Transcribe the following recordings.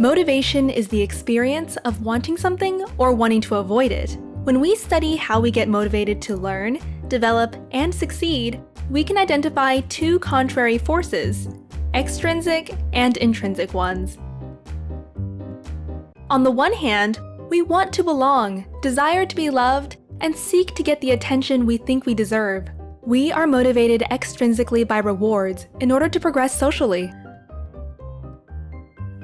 Motivation is the experience of wanting something or wanting to avoid it. When we study how we get motivated to learn, develop, and succeed, we can identify two contrary forces, extrinsic and intrinsic ones. On the one hand, we want to belong, desire to be loved, and seek to get the attention we think we deserve. We are motivated extrinsically by rewards in order to progress socially.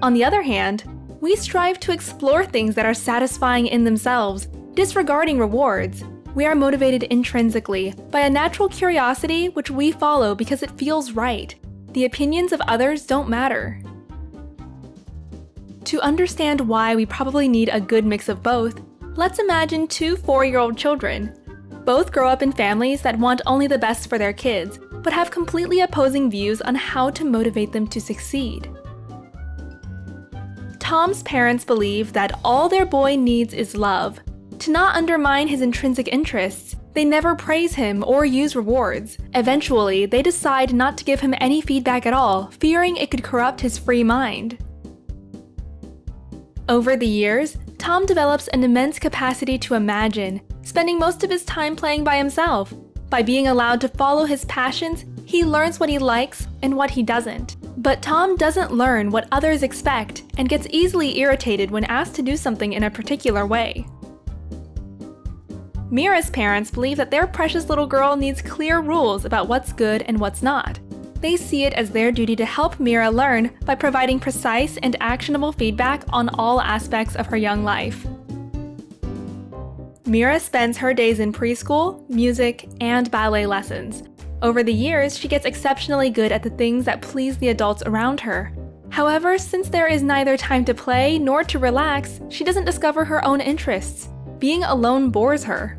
On the other hand, we strive to explore things that are satisfying in themselves, disregarding rewards. We are motivated intrinsically by a natural curiosity which we follow because it feels right. The opinions of others don't matter. To understand why we probably need a good mix of both, let's imagine two 4-year-old children. Both grow up in families that want only the best for their kids, but have completely opposing views on how to motivate them to succeed. Tom's parents believe that all their boy needs is love. To not undermine his intrinsic interests, they never praise him or use rewards. Eventually, they decide not to give him any feedback at all, fearing it could corrupt his free mind. Over the years, Tom develops an immense capacity to imagine, spending most of his time playing by himself. By being allowed to follow his passions, he learns what he likes and what he doesn't. But Tom doesn't learn what others expect and gets easily irritated when asked to do something in a particular way. Mira's parents believe that their precious little girl needs clear rules about what's good and what's not. They see it as their duty to help Mira learn by providing precise and actionable feedback on all aspects of her young life. Mira spends her days in preschool, music, and ballet lessons. Over the years, she gets exceptionally good at the things that please the adults around her. However, since there is neither time to play nor to relax, she doesn't discover her own interests. Being alone bores her.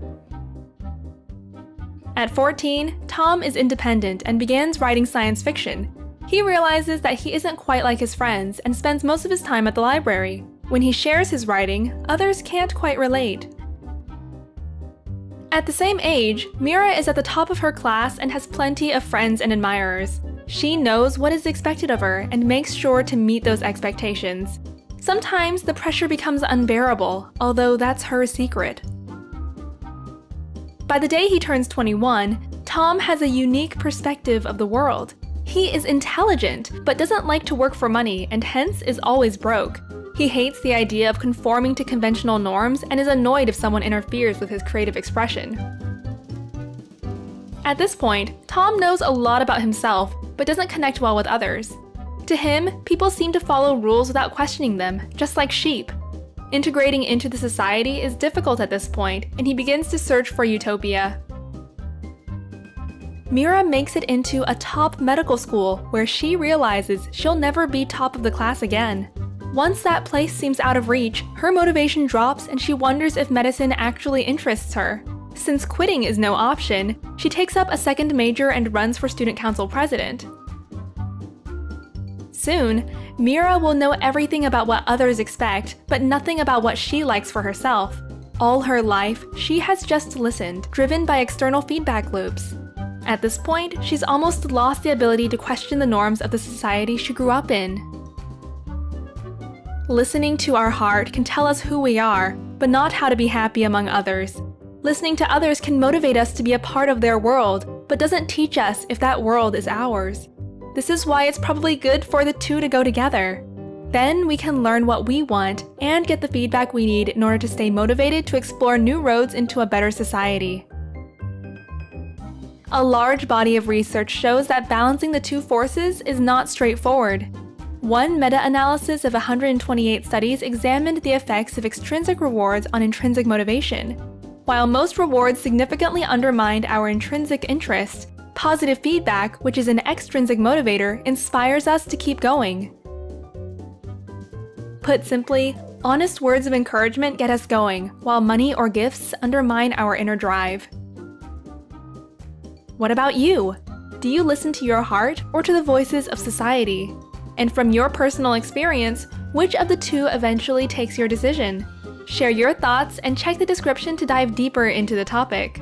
At 14, Tom is independent and begins writing science fiction. He realizes that he isn't quite like his friends and spends most of his time at the library. When he shares his writing, others can't quite relate. At the same age, Mira is at the top of her class and has plenty of friends and admirers. She knows what is expected of her and makes sure to meet those expectations. Sometimes the pressure becomes unbearable, although that's her secret. By the day he turns 21, Tom has a unique perspective of the world. He is intelligent, but doesn't like to work for money and hence is always broke. He hates the idea of conforming to conventional norms and is annoyed if someone interferes with his creative expression. At this point, Tom knows a lot about himself, but doesn't connect well with others. To him, people seem to follow rules without questioning them, just like sheep. Integrating into the society is difficult at this point, and he begins to search for utopia. Mira makes it into a top medical school where she realizes she'll never be top of the class again. Once that place seems out of reach, her motivation drops and she wonders if medicine actually interests her. Since quitting is no option, she takes up a second major and runs for student council president. Soon, Mira will know everything about what others expect, but nothing about what she likes for herself. All her life, she has just listened, driven by external feedback loops. At this point, she's almost lost the ability to question the norms of the society she grew up in. Listening to our heart can tell us who we are, but not how to be happy among others. Listening to others can motivate us to be a part of their world, but doesn't teach us if that world is ours. This is why it's probably good for the two to go together. Then we can learn what we want and get the feedback we need in order to stay motivated to explore new roads into a better society. A large body of research shows that balancing the two forces is not straightforward. One meta-analysis of 128 studies examined the effects of extrinsic rewards on intrinsic motivation. While most rewards significantly undermined our intrinsic interest, positive feedback, which is an extrinsic motivator, inspires us to keep going. Put simply, honest words of encouragement get us going, while money or gifts undermine our inner drive. What about you? Do you listen to your heart or to the voices of society? And from your personal experience, which of the two eventually takes your decision? Share your thoughts and check the description to dive deeper into the topic.